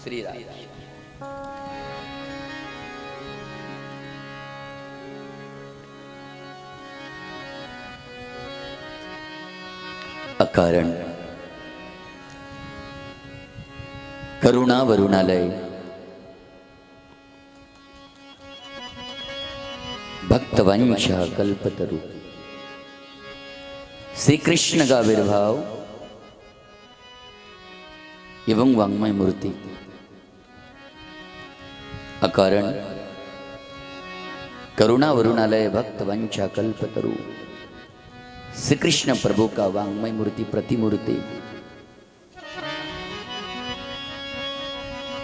श्री राम। अकारण करुणा वरुणालय भक्तवंशा कल्पतरु श्री कृष्ण का आविर्भाव एवं वांग्मय मूर्ति। अकारण करुणा वरुणालय भक्तवंशा कल्पतरु श्री कृष्ण प्रभु का वांग्मय मूर्ति प्रतिमूर्ति।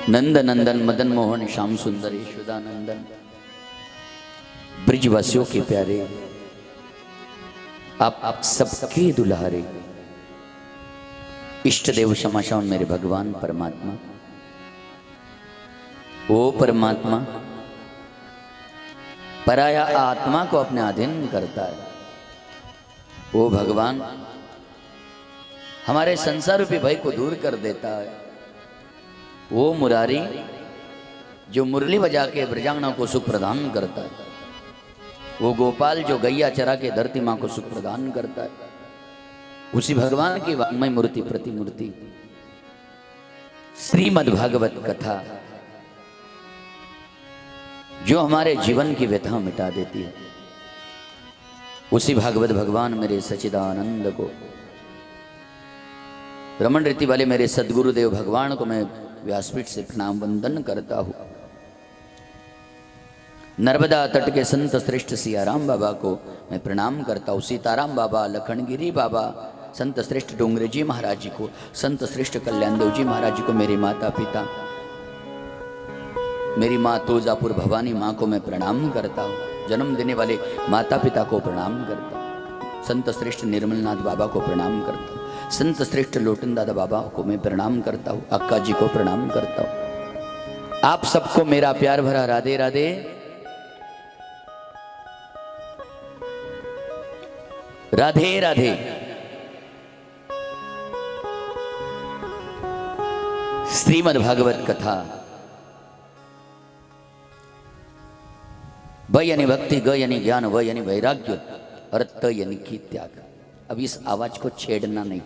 नंद नंदन मदन मोहन श्याम सुंदर यशोदानंदन ब्रिजवासियों के प्यारे, आप सबके दुल्हारे इष्ट देव समाशान मेरे भगवान परमात्मा। ओ परमात्मा पराया आत्मा को अपने अधीन करता है। ओ भगवान हमारे संसार रूपी भय को दूर कर देता है। वो मुरारी जो मुरली बजा के ब्रजांगना को सुख प्रदान करता है। वो गोपाल जो गैया चरा के धरती मां को सुख प्रदान करता है। उसी भगवान की वांग्मय मूर्ति प्रतिमूर्ति श्रीमद् भागवत कथा जो हमारे जीवन की व्यथा मिटा देती है। उसी भागवत भगवान मेरे सच्चिदानंद को, रमण रीति वाले मेरे सदगुरुदेव भगवान को मैं व्यासपीठ से प्रणाम वंदन करता हूँ। नर्मदा तट के संत श्रेष्ठ सियाराम बाबा को मैं प्रणाम करता हूँ। सीताराम बाबा, लखनगिरी बाबा, संत श्रेष्ठ डोंगरे जी महाराज जी को, संत श्रेष्ठ कल्याण देव जी महाराज जी को, मेरे माता पिता, मेरी माँ तुलजापुर भवानी माँ को मैं प्रणाम करता हूँ। जन्म देने वाले माता पिता को प्रणाम करता हूँ। संत श्रेष्ठ निर्मलनाथ बाबा को प्रणाम करता हूँ। संत श्रेष्ठ लोटन दादा बाबा को मैं प्रणाम करता हूँ। अक्का जी को प्रणाम करता हूँ। आप सबको मेरा प्यार भरा राधे राधे। राधे राधे। श्रीमद् भागवत कथा ब यानी भक्ति, ग यानी ज्ञान, व यानी वैराग्य और त यानी की त्याग। अब इस आवाज को छेड़ना नहीं।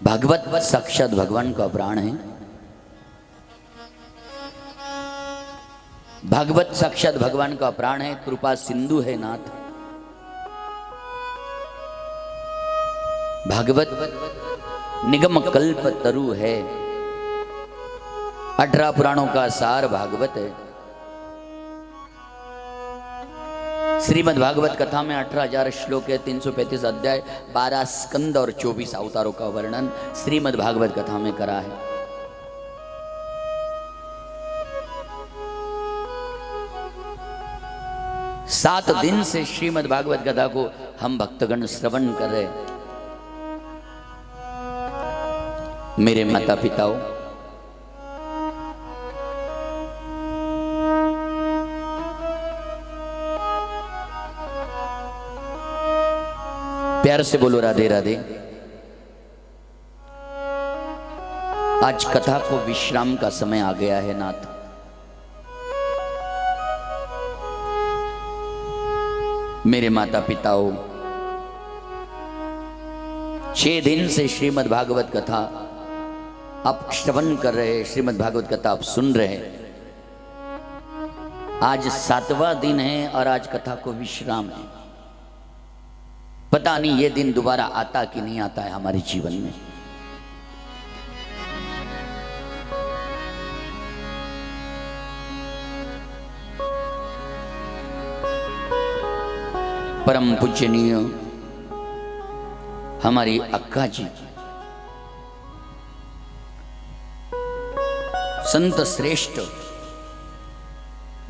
भागवत साक्षात भगवान का प्राण है। भागवत साक्षात भगवान का प्राण है। कृपा सिंधु है नाथ। भागवत निगम कल्प तरु है। 18 पुराणों का सार भागवत है। श्रीमद् भागवत कथा में 18,000 श्लोक है, 335 अध्याय, 12 स्कंद और 24 अवतारों का वर्णन श्रीमद् भागवत कथा में करा है। सात दिन से श्रीमद् भागवत कथा को हम भक्तगण श्रवण कर रहे हैं। मेरे माता पिताओं, प्यार से बोलो राधे राधे। आज कथा को विश्राम का समय आ गया है नाथ। मेरे माता पिताओं, 6 दिन से श्रीमद् भागवत कथा आप श्रवण कर रहे हैं। श्रीमद् भागवत कथा आप सुन रहे हैं। आज 7वां दिन है और आज कथा को विश्राम है। पता नहीं ये दिन दोबारा आता कि नहीं आता है हमारे जीवन में। परम पूजनीय हमारी अक्का जी, संत श्रेष्ठ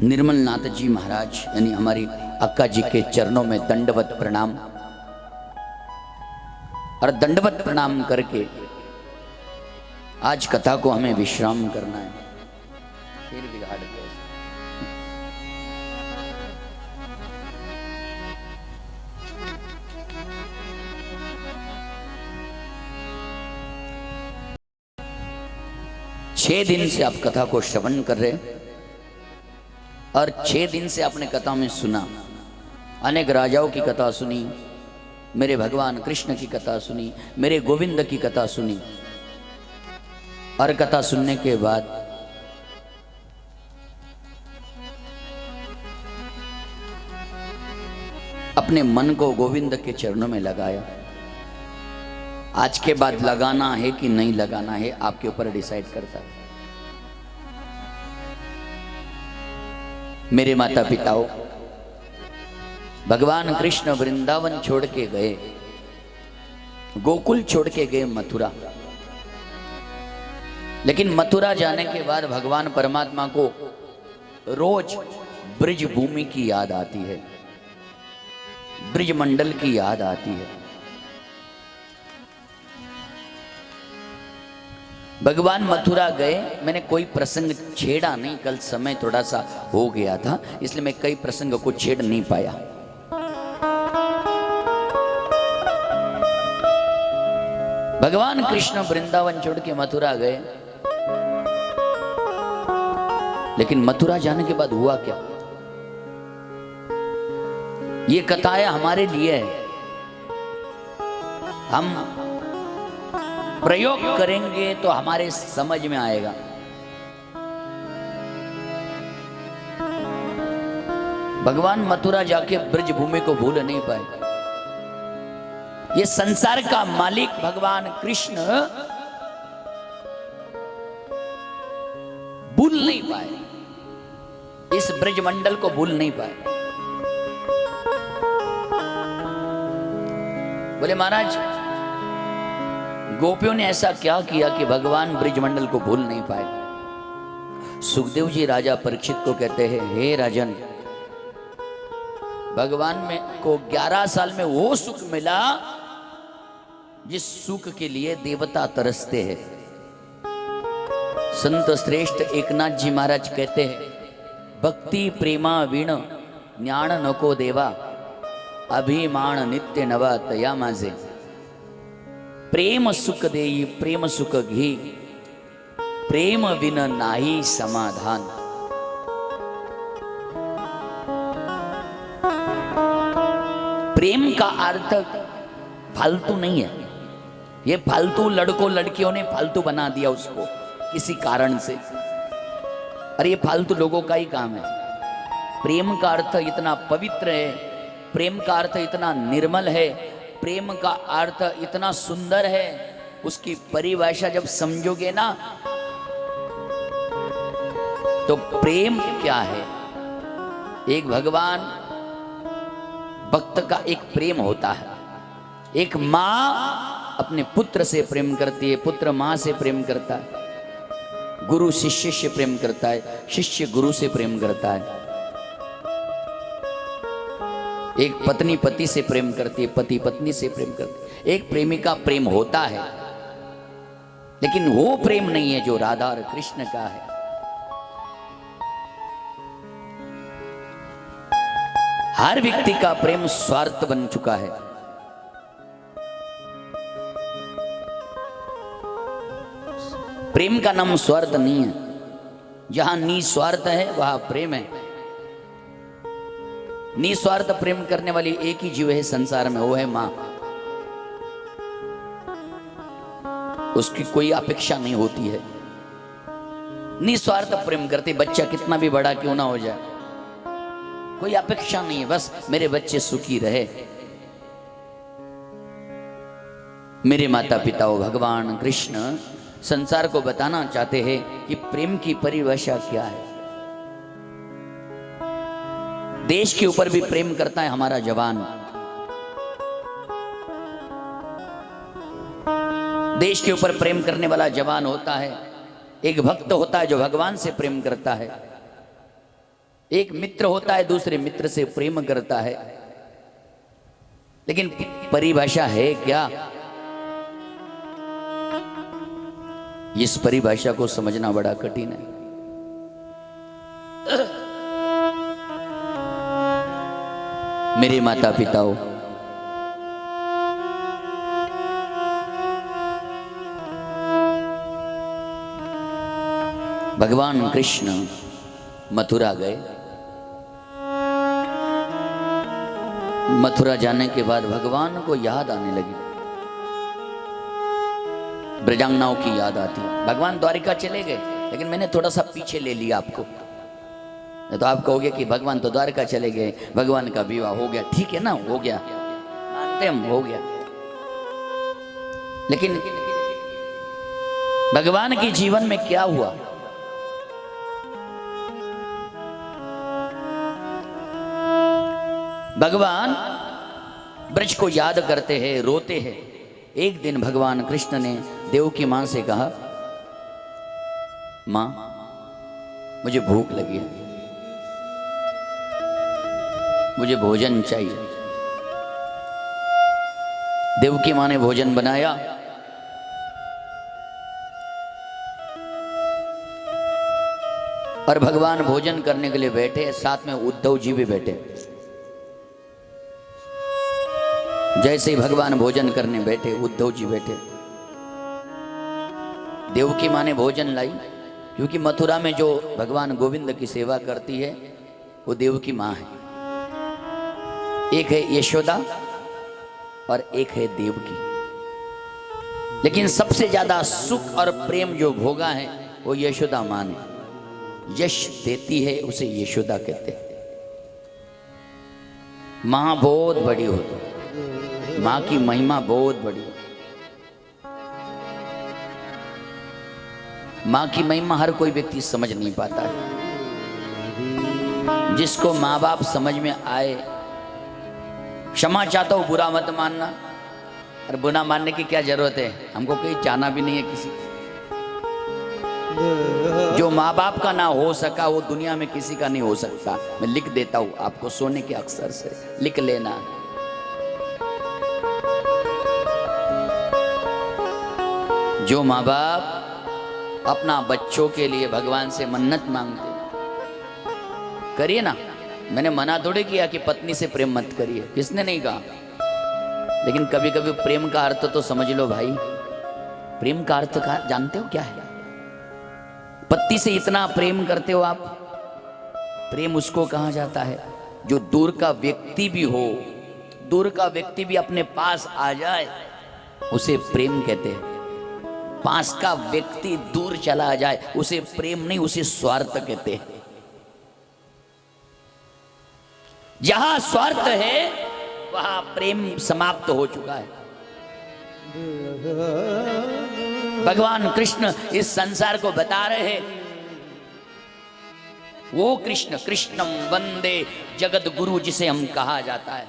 निर्मलनाथ जी महाराज यानी हमारी अक्का जी के चरणों में दंडवत प्रणाम। और दंडवत प्रणाम करके आज कथा को हमें विश्राम करना है। फिर बिगाड़ दिया उसने। छह दिन से आप कथा को श्रवण कर रहे और 6 दिन से आपने कथा में सुना, अनेक राजाओं की कथा सुनी, मेरे भगवान कृष्ण की कथा सुनी, मेरे गोविंद की कथा सुनी। और कथा सुनने के बाद अपने मन को गोविंद के चरणों में लगाया। आज के बाद लगाना है कि नहीं लगाना है आपके ऊपर डिसाइड करता है। मेरे माता पिताओं, भगवान कृष्ण वृंदावन छोड़ के गए, गोकुल छोड़ के गए मथुरा। लेकिन मथुरा जाने के बाद भगवान परमात्मा को रोज ब्रिज भूमि की याद आती है, ब्रिज मंडल की याद आती है। भगवान मथुरा गए, मैंने कोई प्रसंग छेड़ा नहीं, कल समय थोड़ा सा हो गया था इसलिए मैं कई प्रसंग को छेड़ नहीं पाया। भगवान कृष्ण वृंदावन छोड़ के मथुरा गए, लेकिन मथुरा जाने के बाद हुआ क्या? ये कथाएं हमारे लिए है, हम प्रयोग करेंगे तो हमारे समझ में आएगा। भगवान मथुरा जाके ब्रज भूमि को भूल नहीं पाए। ये संसार का मालिक भगवान कृष्ण भूल नहीं पाए, इस ब्रज मंडल को भूल नहीं पाए। बोले महाराज, गोपियों ने ऐसा क्या किया कि भगवान ब्रिजमंडल को भूल नहीं पाए? सुखदेव जी राजा परीक्षित को कहते हैं, हे राजन, भगवान में को 11 साल में वो सुख मिला जिस सुख के लिए देवता तरसते हैं। संत श्रेष्ठ एकनाथ जी महाराज कहते हैं, भक्ति प्रेमा वीण ज्ञान नको देवा, अभिमान नित्य नवा तया माझे। प्रेम सुख देई प्रेम सुख घी, प्रेम विन नाही समाधान। प्रेम का अर्थ फालतू नहीं है। ये फालतू लड़कों लड़कियों ने फालतू बना दिया उसको किसी कारण से। अरे ये फालतू लोगों का ही काम है। प्रेम का अर्थ इतना पवित्र है, प्रेम का अर्थ इतना निर्मल है, प्रेम का अर्थ इतना सुंदर है। उसकी परिभाषा जब समझोगे ना तो प्रेम क्या है? एक भगवान भक्त का एक प्रेम होता है। एक माँ अपने पुत्र से प्रेम करती है, पुत्र माँ से प्रेम करता है, गुरु शिष्य से प्रेम करता है, शिष्य गुरु से प्रेम करता है। एक पत्नी पति से प्रेम करती है, पति पत्नी से प्रेम करती है। एक प्रेमिका प्रेम होता है, लेकिन वो प्रेम नहीं है जो राधा और कृष्ण का है। हर व्यक्ति का प्रेम स्वार्थ बन चुका है। प्रेम का नाम स्वार्थ नहीं है। जहां निस्वार्थ है वहां प्रेम है। निस्वार्थ प्रेम करने वाली एक ही जीव है संसार में, वो है मां। उसकी कोई अपेक्षा नहीं होती है। निस्वार्थ प्रेम करते, बच्चा कितना भी बड़ा क्यों ना हो जाए, कोई अपेक्षा नहीं है, बस मेरे बच्चे सुखी रहे। मेरे माता पिताओं, भगवान कृष्ण संसार को बताना चाहते हैं कि प्रेम की परिभाषा क्या है। देश के ऊपर भी प्रेम करता है हमारा जवान। देश के ऊपर प्रेम करने वाला जवान होता है। एक भक्त होता है जो भगवान से प्रेम करता है। एक मित्र होता है दूसरे मित्र से प्रेम करता है। लेकिन परिभाषा है क्या? इस परिभाषा को समझना बड़ा कठिन है। मेरे माता पिताओं, भगवान कृष्ण मथुरा गए। मथुरा जाने के बाद भगवान को याद आने लगी, ब्रजांगनाओं की याद आती है। भगवान द्वारिका चले गए, लेकिन मैंने थोड़ा सा पीछे ले लिया आपको। तो आप कहोगे कि भगवान तो द्वारका चले गए, भगवान का विवाह हो गया, ठीक है ना, हो गया, मानते हम, हो गया। लेकिन भगवान के जीवन में क्या हुआ? भगवान ब्रज को याद करते हैं, रोते हैं। एक दिन भगवान कृष्ण ने देवकी मां से कहा, मां मुझे भूख लगी है, मुझे भोजन चाहिए। देवकी मां ने भोजन बनाया। और भगवान भोजन करने के लिए बैठे, साथ में उद्धव जी भी बैठे। जैसे ही भगवान भोजन करने बैठे, उद्धव जी बैठे। देवकी मां ने भोजन लाई, क्योंकि मथुरा में जो भगवान गोविंद की सेवा करती है वो देवकी मां है। एक है यशोदा और एक है देवकी। लेकिन सबसे ज्यादा सुख और प्रेम जो भोगा है वो यशोदा मां ने। यश देती है उसे यशोदा कहते हैं। मां बहुत बड़ी होती है, मां की महिमा बहुत बड़ी है। मां की महिमा हर कोई व्यक्ति समझ नहीं पाता है। जिसको मां बाप समझ में आए, क्षमा चाहता हूं, बुरा मत मानना। और बुरा मानने की क्या जरूरत है, हमको कहीं चाहना भी नहीं है किसी। जो माँ बाप का ना हो सका वो दुनिया में किसी का नहीं हो सकता। मैं लिख देता हूं आपको सोने के अक्षर से, लिख लेना। जो माँ बाप अपना बच्चों के लिए भगवान से मन्नत मांगते, करिए ना। मैंने मना थोड़े किया कि पत्नी से प्रेम मत करिए, किसने नहीं कहा। लेकिन कभी कभी प्रेम का अर्थ तो समझ लो भाई। प्रेम का अर्थ का जानते हो क्या है? पति से इतना प्रेम करते हो आप, प्रेम उसको कहा जाता है जो दूर का व्यक्ति भी हो, दूर का व्यक्ति भी अपने पास आ जाए, उसे प्रेम कहते हैं। पास का व्यक्ति दूर चला जाए उसे प्रेम नहीं, उसे स्वार्थ कहते हैं। जहां स्वार्थ है वहां प्रेम समाप्त हो चुका है। भगवान कृष्ण इस संसार को बता रहे हैं, वो कृष्ण, कृष्णम वंदे जगत गुरु जिसे हम कहा जाता है।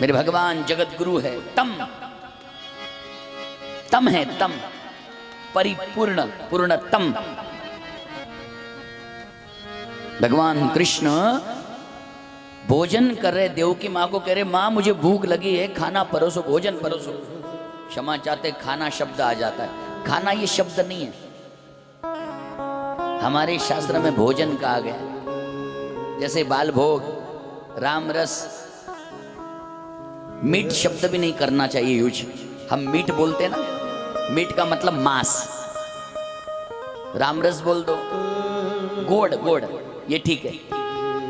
मेरे भगवान जगत गुरु है। तम तम है, तम परिपूर्ण, पूर्णतम। भगवान कृष्ण भोजन कर रहे, देवकी माँ को कह रहे, माँ मुझे भूख लगी है, खाना परोसो, भोजन परोसो। क्षमा चाहते, खाना शब्द आ जाता है। खाना ये शब्द नहीं है, हमारे शास्त्र में भोजन कहा गया। जैसे बाल भोग, राम रस, मीट शब्द भी नहीं करना चाहिए यूज। हम मीट बोलते ना, मीट का मतलब मांस। राम रस बोल दो, गोड़, गोड़ ये ठीक है।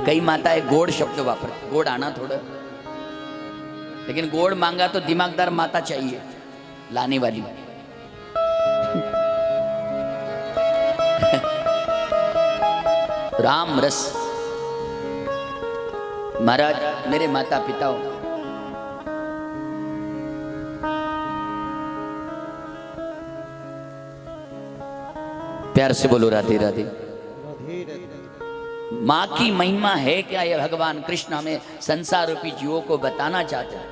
कई माताएं गोड़ शब्द वापरती, गोड़ आना थोड़ा। लेकिन गोड़ मांगा तो दिमागदार माता चाहिए लाने वाली। राम रस। महाराज मेरे माता पिता हो, प्यार से बोलो राधे राधे। मां की महिमा है क्या, ये भगवान कृष्ण हमें संसार रूपी जीवों को बताना चाहते हैं।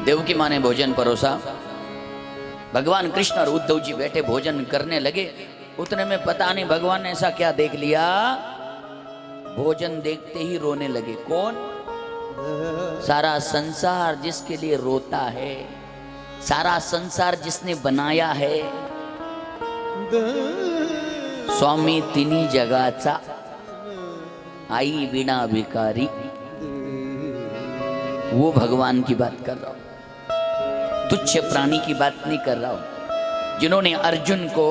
देवकी मां ने भोजन परोसा। भगवान कृष्ण और उद्धव जी बैठे भोजन करने लगे। उतने में पता नहीं भगवान ने ऐसा क्या देख लिया, भोजन देखते ही रोने लगे। कौन? सारा संसार जिसके लिए रोता है, सारा संसार जिसने बनाया है, स्वामी तिन्ही जगाचा, आई बिना भिकारी, वो भगवान की बात कर रहा हूं, तुच्छ प्राणी की बात नहीं कर रहा हूं। जिन्होंने अर्जुन को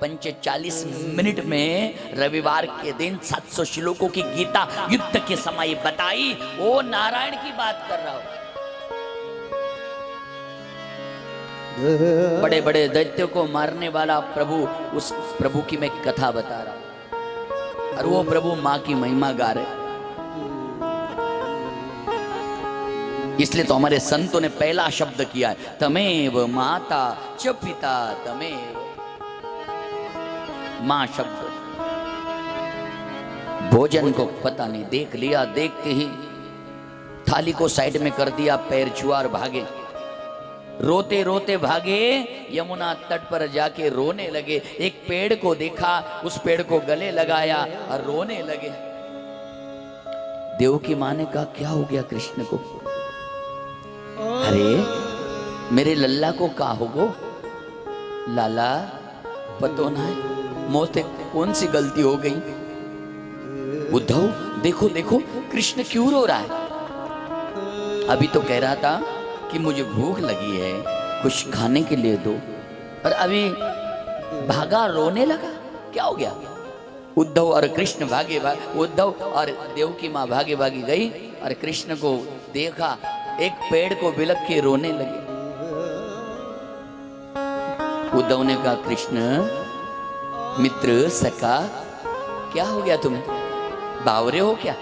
45 मिनट में रविवार के दिन 700 श्लोकों की गीता युद्ध के समय बताई, वो नारायण की बात कर रहा हूं। बड़े बड़े दैत्यों को मारने वाला प्रभु, उस प्रभु की मैं कथा बता रहा हूं, और वो प्रभु मां की महिमा गा रहे। इसलिए तो हमारे संतों ने पहला शब्द किया है, तमेव माता च पिता तमेव। मां शब्द, भोजन को पता नहीं, देख लिया, देखते ही थाली को साइड में कर दिया, पैर छुआ और भागे। रोते रोते भागे, यमुना तट पर जाके रोने लगे। एक पेड़ को देखा, उस पेड़ को गले लगाया और रोने लगे। देव की मां ने कहा, क्या हो गया कृष्ण को? अरे मेरे लल्ला को का होगो? लाला पतो ना है मोते कौन सी गलती हो गई? उद्धव देखो देखो कृष्ण क्यों रो रहा है? अभी तो कह रहा था कि मुझे भूख लगी है, कुछ खाने के लिए दो, और अभी भागा रोने लगा। क्या हो गया? उद्धव और कृष्ण भागे उद्धव और देव की मां भागे भागी गई और कृष्ण को देखा, एक पेड़ को बिलक के रोने लगे। उद्धव ने कहा, कृष्ण मित्र सखा क्या हो गया तुम्हें? बावरे हो क्या?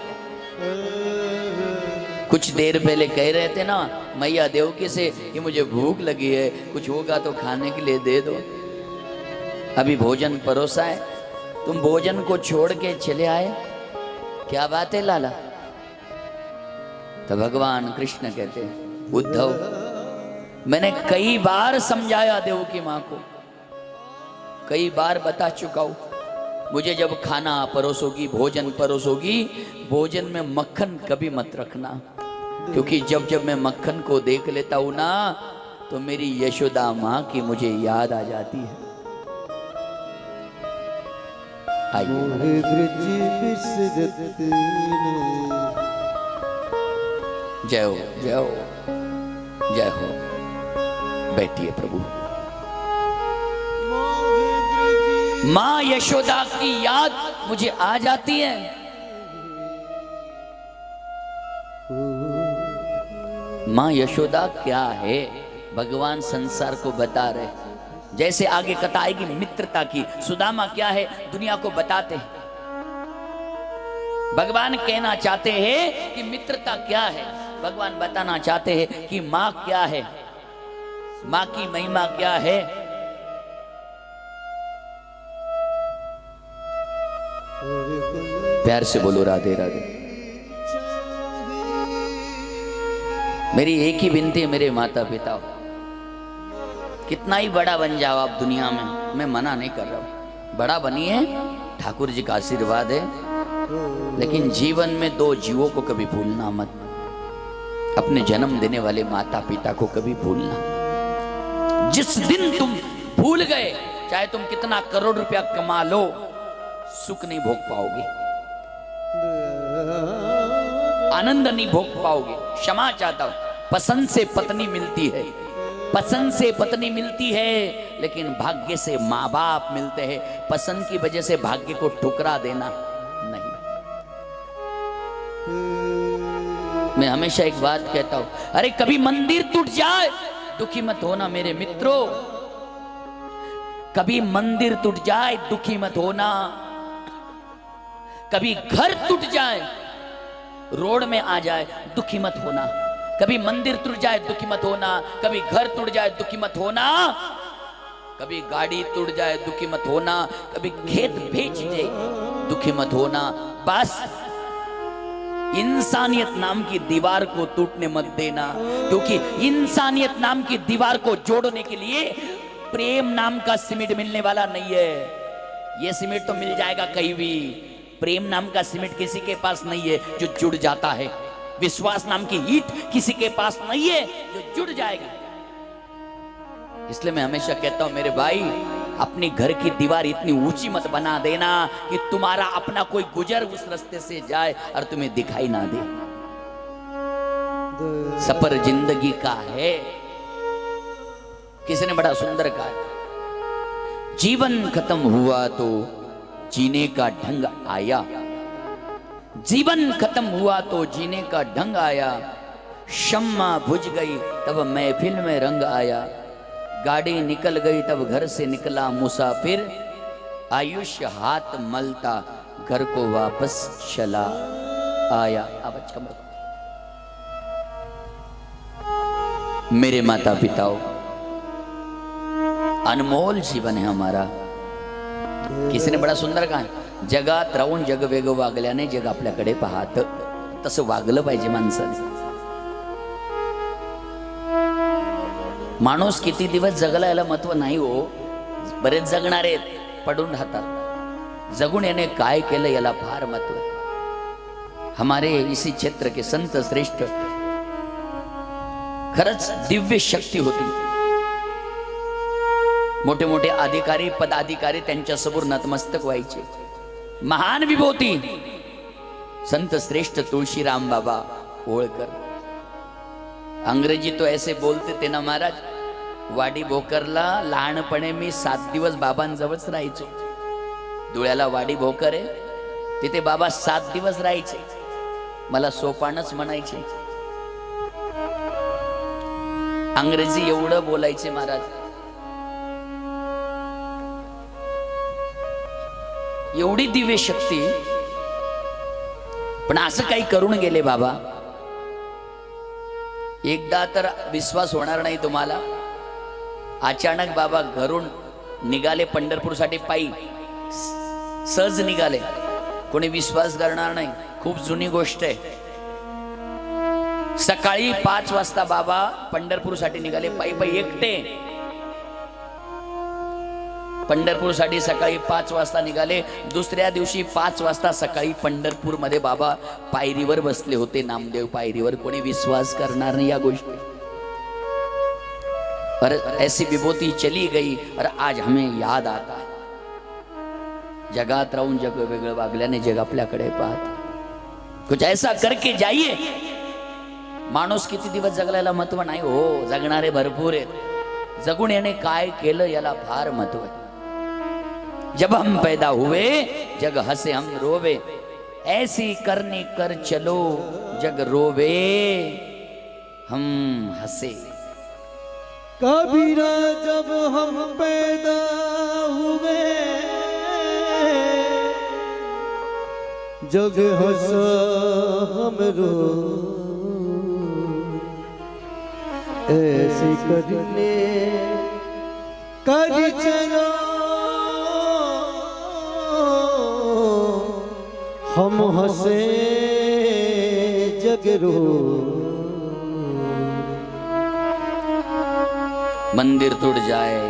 कुछ देर पहले कह रहे थे ना मैया देवकी से कि मुझे भूख लगी है, कुछ होगा तो खाने के लिए दे दो। अभी भोजन परोसा है, तुम भोजन को छोड़ के चले आए, क्या बात है लाला? तो भगवान कृष्ण कहते हैं, उद्धव मैंने कई बार समझाया देव की मां को, कई बार बता चुका हूं, मुझे जब खाना परोसोगी, भोजन परोसोगी, भोजन में मक्खन कभी मत रखना, क्योंकि जब जब मैं मक्खन को देख लेता हूं ना तो मेरी यशोदा मां की मुझे याद आ जाती है। जय हो जय हो जय हो। बैठिए प्रभु। मां यशोदा की याद मुझे आ जाती है। मां यशोदा क्या है भगवान संसार को बता रहे। जैसे आगे कथा आएगी मित्रता की, सुदामा क्या है दुनिया को बताते हैं। भगवान कहना चाहते हैं कि मित्रता क्या है, भगवान बताना चाहते हैं कि मां क्या है, मां की महिमा क्या है। प्यार से बोलो राधे राधे। मेरी एक ही विनती है मेरे माता पिता, कितना ही बड़ा बन जाओ आप दुनिया में, मैं मना नहीं कर रहा हूं, बड़ा बनिए, ठाकुर जी का आशीर्वाद है, लेकिन जीवन में दो जीवों को कभी भूलना मत। अपने जन्म देने वाले माता पिता को कभी भूलना। जिस दिन तुम भूल गए, चाहे तुम कितना करोड़ रुपया कमा लो, सुख नहीं भोग पाओगे, आनंद नहीं भोग पाओगे। क्षमा चाहता हूं, पसंद से पत्नी मिलती है, पसंद से पत्नी मिलती है, लेकिन भाग्य से माँ बाप मिलते हैं। पसंद की वजह से भाग्य को ठुकरा देना नहीं। मैं हमेशा एक बात कहता हूं, अरे कभी मंदिर टूट जाए दुखी मत होना मेरे मित्रों, कभी मंदिर टूट जाए दुखी मत होना, कभी घर टूट जाए, रोड में आ जाए दुखी मत होना, कभी मंदिर टूट जाए दुखी मत होना, कभी घर टूट जाए दुखी मत होना, कभी गाड़ी टूट जाए दुखी मत होना, कभी खेत बेच दे दुखी मत होना। बस इंसानियत नाम की दीवार को टूटने मत देना, क्योंकि इंसानियत नाम की दीवार को जोड़ने के लिए प्रेम नाम का सीमेंट मिलने वाला नहीं है। यह सीमेंट तो मिल जाएगा कहीं भी, प्रेम नाम का सीमेंट किसी के पास नहीं है जो जुड़ जाता है। विश्वास नाम की ईंट किसी के पास नहीं है जो जुड़ जाएगा। इसलिए मैं हमेशा कहता हूं मेरे भाई, अपनी घर की दीवार इतनी ऊंची मत बना देना कि तुम्हारा अपना कोई गुजर उस रास्ते से जाए और तुम्हें दिखाई ना दे। सफर जिंदगी का है। किसी ने बड़ा सुंदर कहा, जीवन खत्म हुआ तो जीने का ढंग आया। जीवन खत्म हुआ तो जीने का ढंग आया। शम्मा बुझ गई तब महफिल में रंग आया। गाड़ी निकल गई तब घर से निकला मुसाफिर। आयुष्य हाथ मलता घर को वापस चला आया। अब मेरे माता पिताओं, अनमोल जीवन है हमारा। किसी ने बड़ा सुंदर कहा, जगात राहून जग वेग वागल्याने जग आपल्याकडे पाहत. तसं वागलं पाहिजे माणसाने. माणूस किती दिवस जगला याला महत्व नाही हो. बरेच जगणारे पडून राहतात. जगून याने काय केलं याला फार महत्व आहे. हमारे इसी क्षेत्र के संत श्रेष्ठ खरंच दिव्य शक्ती होती. मोठे मोठे अधिकारी पदाधिकारी त्यांच्या समोर नतमस्तक व्हायचे. महान विभूती संत श्रेष्ठ तुळशीराम बाबा होळकर. अंग्रेजी तो ऐसे बोलते थे ना महाराज. वाडी भोकरला लहानपणे मी 7 दिवस बाबांजवळच राहायचो. धुळ्याला वाडी भोकर आहे, तिथे बाबा 7 दिवस राहायचे. मला सोपानच म्हणायचे. अंग्रेजी एवढं बोलायचे महाराज. एवढी दिव्य शक्ती. पण असं काही करून गेले बाबा. एकदा तर विश्वास होणार नाही तुम्हाला. अचानक बाबा घरून निघाले पंढरपूरसाठी पायी. सहज निघाले. कोणी विश्वास करणार नाही. खूप जुनी गोष्ट आहे. सकाळी 5 वाजता बाबा पंढरपूरसाठी निघाले पायी पायी एकटे. पंढरपूरसाठी सकाळी 5 वाजता निघाले. दुसऱ्या दिवशी 5 वाजता सकाळी पंढरपूर मध्ये बाबा पायरीवर बसले होते. नामदेव पायरीवर. कोणी विश्वास करणार नाही या गोष्टी. और ऐसी विभूति चली गई और आज हमें याद आता है. जगात राहून जग वेगळं वागल्याने जग आपल्याकडे पाहत. कुछ ऐसा करके जाइए. माणूस किती दिवस जगल्याला महत्व नाही हो. जगणारे भरपूर आहेत. जगून याने काय केलं याला फार महत्व आहे. जब हम पैदा हुए जग हंसे हम रोवे. ऐसी करनी कर चलो जग रोवे हम हंसे. कबीरा जब हम पैदा हुए जग हंसा हम रोवे. ऐसी करनी कर चलो हम हंसे जग रो. मंदिर टूट जाए,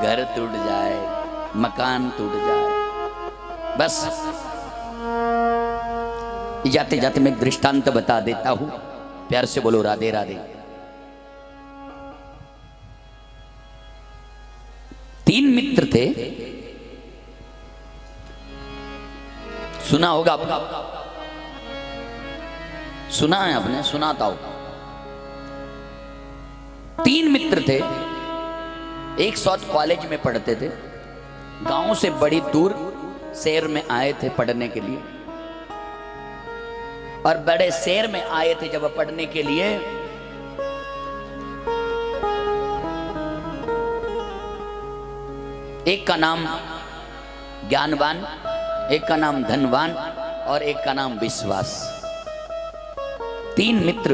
घर टूट जाए, मकान टूट जाए, बस जाते जाते मैं एक दृष्टांत बता देता हूं. प्यार से बोलो राधे राधे. 3 मित्र थे. सुना होगा आपने. सुना है आपने. सुनाता हूं. 3 मित्र थे. एक साथ कॉलेज में पढ़ते थे. गांव से बड़ी दूर शहर में आए थे पढ़ने के लिए. और बड़े शहर में आए थे जब पढ़ने के लिए एक का नाम ज्ञानवान, एक का नाम धनवान और एक का नाम विश्वास. 3 मित्र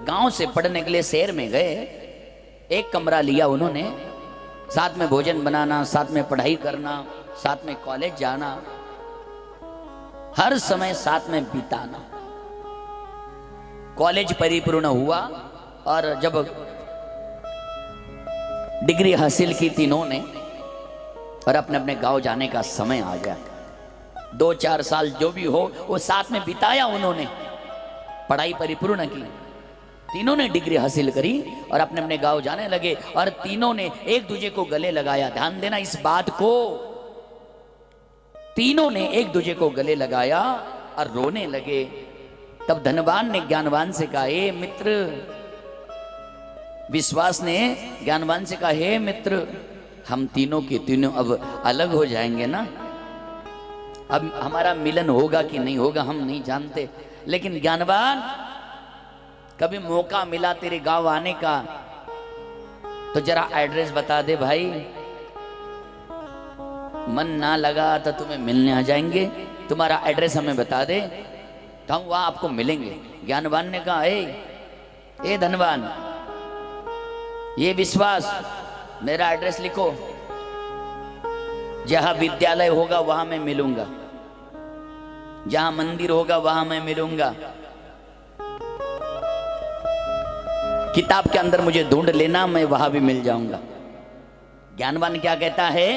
गांव से पढ़ने के लिए शहर में गए. एक कमरा लिया उन्होंने. साथ में भोजन बनाना, साथ में पढ़ाई करना, साथ में कॉलेज जाना, हर समय साथ में बिताना. कॉलेज परिपूर्ण हुआ और जब डिग्री हासिल की तीनों ने और अपने अपने गांव जाने का समय आ गया. 2-4 साल जो भी हो वो साथ में बिताया उन्होंने. पढ़ाई परिपूर्ण की. तीनों ने डिग्री हासिल करी और अपने अपने गांव जाने लगे और तीनों ने एक दूसरे को गले लगाया। ध्यान देना इस बात को, तीनों ने एक दूसरे को गले लगाया और रोने लगे। तब धनवान ने ज्ञानवान से कहा, हे मित्र, विश्वास ने ज्ञानवान से कहा, हे मित्र, हम तीनों के तीनों अब अलग हो जाएंगे ना, अब हमारा मिलन होगा कि नहीं होगा हम नहीं जानते, लेकिन ज्ञानवान कभी मौका मिला तेरे गांव आने का तो जरा एड्रेस बता दे भाई, मन ना लगा तो तुम्हें मिलने आ जाएंगे, तुम्हारा एड्रेस हमें बता दे तो हम वहां आपको मिलेंगे। ज्ञानवान ने कहा, ए धनवान, ये विश्वास, मेरा एड्रेस लिखो, जहां विद्यालय होगा वहां मैं मिलूंगा, जहां मंदिर होगा वहां मैं मिलूंगा, किताब के अंदर मुझे ढूंढ लेना, मैं वहां भी मिल जाऊंगा। ज्ञानवान क्या कहता है,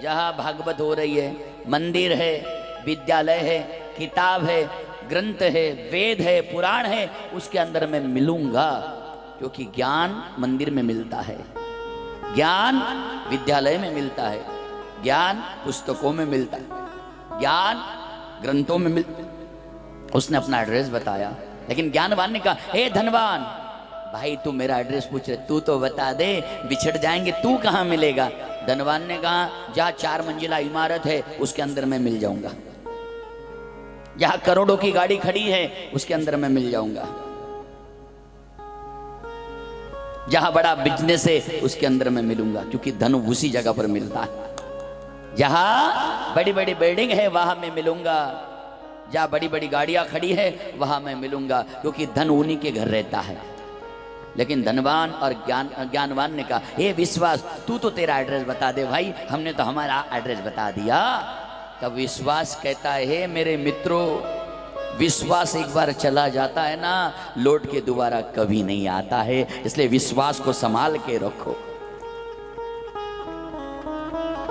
जहां भागवत हो रही है, मंदिर है, विद्यालय है, किताब है, ग्रंथ है, वेद है, पुराण है, उसके अंदर मैं मिलूंगा, क्योंकि ज्ञान मंदिर में मिलता है, ज्ञान विद्यालय में मिलता है, ज्ञान पुस्तकों में मिलता है, ज्ञान ग्रंथों में मिलता। उसने अपना एड्रेस बताया, लेकिन ज्ञानवान ने कहा, हे धनवान, भाई तू मेरा एड्रेस पूछ रहे, तू तो बता दे, बिछड़ जाएंगे, तू कहां मिलेगा। धनवान ने कहा, जहां 4 मंजिला इमारत है उसके अंदर मैं मिल जाऊंगा, जहां करोड़ों की गाड़ी खड़ी है उसके अंदर मैं मिल जाऊंगा, जहां बड़ा बिजनेस है उसके अंदर मैं मिलूंगा, क्योंकि धन उसी जगह पर मिलता है, जहां बड़ी बड़ी बिल्डिंग है वहां मैं मिलूंगा, जहां बड़ी बड़ी गाड़ियां खड़ी है वहां मैं मिलूंगा, क्योंकि धन उन्हीं के घर रहता है। लेकिन धनवान और ज्ञानवान ने कहा, हे विश्वास, तू तो तेरा एड्रेस बता दे भाई, हमने तो हमारा एड्रेस बता दिया। तब विश्वास कहता है, हे मेरे मित्रों, विश्वास एक बार चला जाता है ना, लौट के दोबारा कभी नहीं आता है, इसलिए विश्वास को संभाल के रखो।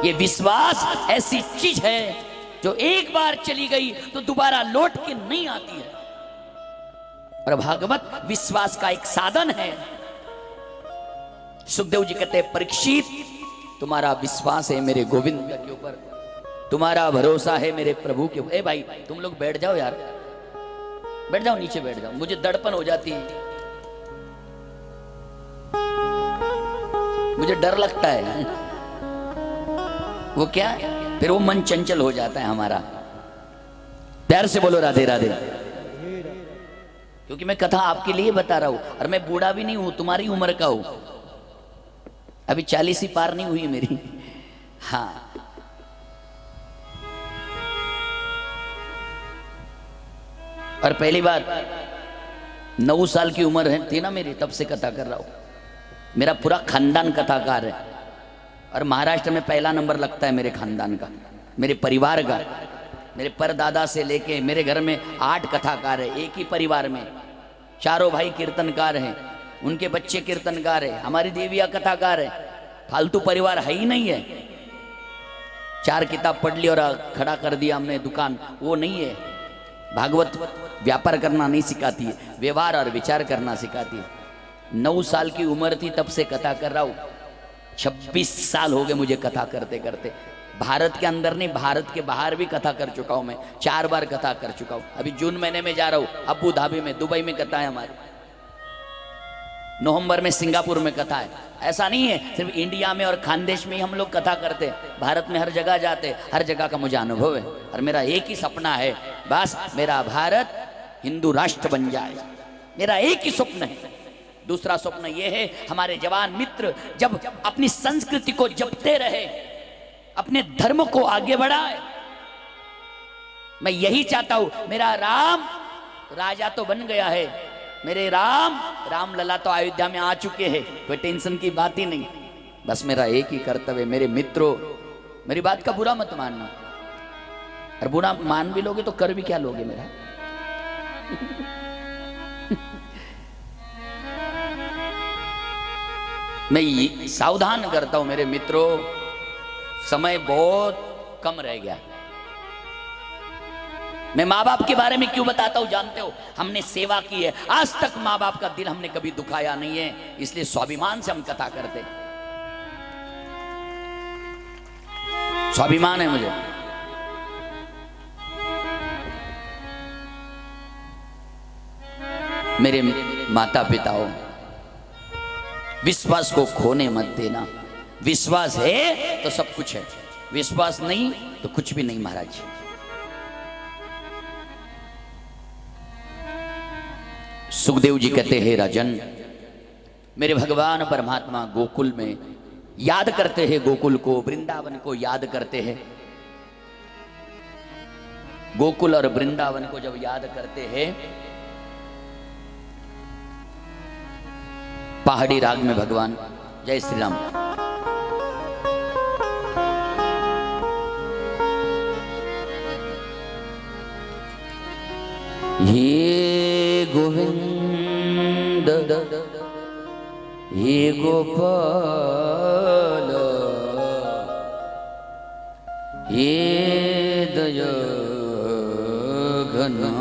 ये विश्वास ऐसी चीज है जो एक बार चली गई तो दोबारा लौट के नहीं आती है, और भागवत विश्वास का एक साधन है। सुखदेव जी कहते हैं, परीक्षित, तुम्हारा विश्वास है मेरे गोविंद के ऊपर, तुम्हारा भरोसा है मेरे प्रभु के ऊपर। ए भाई तुम लोग बैठ जाओ यार, बैठ जाओ, नीचे बैठ जाओ, मुझे दड़पन हो जाती है, मुझे डर लगता है। वो क्या, फिर वो मन चंचल हो जाता है हमारा। प्यार से बोलो राधे राधे, क्योंकि मैं कथा आपके लिए बता रहा हूं, और मैं बूढ़ा भी नहीं हूं, तुम्हारी उम्र का हूं, अभी 40 ही पार नहीं हुई मेरी। हाँ, और पहली बात, 9 साल की उम्र थी ना मेरी, तब से कथा कर रहा हूं। मेरा पूरा खानदान कथाकार है, और महाराष्ट्र में पहला नंबर लगता है मेरे खानदान का, मेरे परिवार का। मेरे परदादा से लेके मेरे घर में 8 कथाकार है, एक ही परिवार में, चारों भाई कीर्तनकार हैं, उनके बच्चे कीर्तनकार है, हमारी देविया कथाकार है, फालतू परिवार है ही नहीं है। 4 किताब पढ़ ली और खड़ा कर दिया हमने दुकान, वो नहीं है। भागवत व्यापार करना नहीं सिखाती है, व्यवहार और विचार करना सिखाती है। 9 साल की उम्र थी तब से कथा कर रहा हूँ, 26 साल हो गए मुझे कथा करते करते। भारत के अंदर नहीं, भारत के बाहर भी कथा कर चुका हूं मैं, 4 बार कथा कर चुका हूं। अभी जून महीने में जा रहा हूं अबू धाबी में, दुबई में कथा है हमारी, नवंबर में सिंगापुर में कथा है। ऐसा नहीं है सिर्फ इंडिया में और खानदेश में ही हम लोग कथा करते, भारत में हर जगह जाते, हर जगह का मुझे अनुभव है। और मेरा एक ही सपना है, बस मेरा भारत हिंदू राष्ट्र बन जाए, मेरा एक ही स्वप्न है। दूसरा स्वप्न ये है, हमारे जवान मित्र जब अपनी संस्कृति को जपते रहे, अपने धर्म को आगे बढ़ाए। मैं यही चाहता हूं। मेरा राम राजा तो बन गया है, मेरे राम लला तो अयोध्या में आ चुके हैं, कोई टेंशन की बात ही नहीं। बस मेरा एक ही कर्तव्य, मेरे मित्रों, मेरी बात का बुरा मत मानना, और बुरा मान भी लोगे तो कर भी क्या लोगे मेरा। मैं सावधान करता हूं मेरे मित्रों, समय बहुत कम रह गया। मैं माँ बाप के बारे में क्यों बताता हूं जानते हो? हमने सेवा की है, आज तक माँ बाप का दिल हमने कभी दुखाया नहीं है, इसलिए स्वाभिमान से हम कथा करते हैं। स्वाभिमान है मुझे। मेरे माता पिताओं, विश्वास को खोने मत देना। विश्वास है तो सब कुछ है, विश्वास नहीं तो कुछ भी नहीं महाराज। सुखदेव जी कहते हैं राजन, मेरे भगवान परमात्मा गोकुल में याद करते हैं, गोकुल को, वृंदावन को याद करते हैं। गोकुल और वृंदावन को जब याद करते हैं, पहाड़ी राग में भगवान, जय श्री राम, हे गोविंद हे गोपाल हे दया घना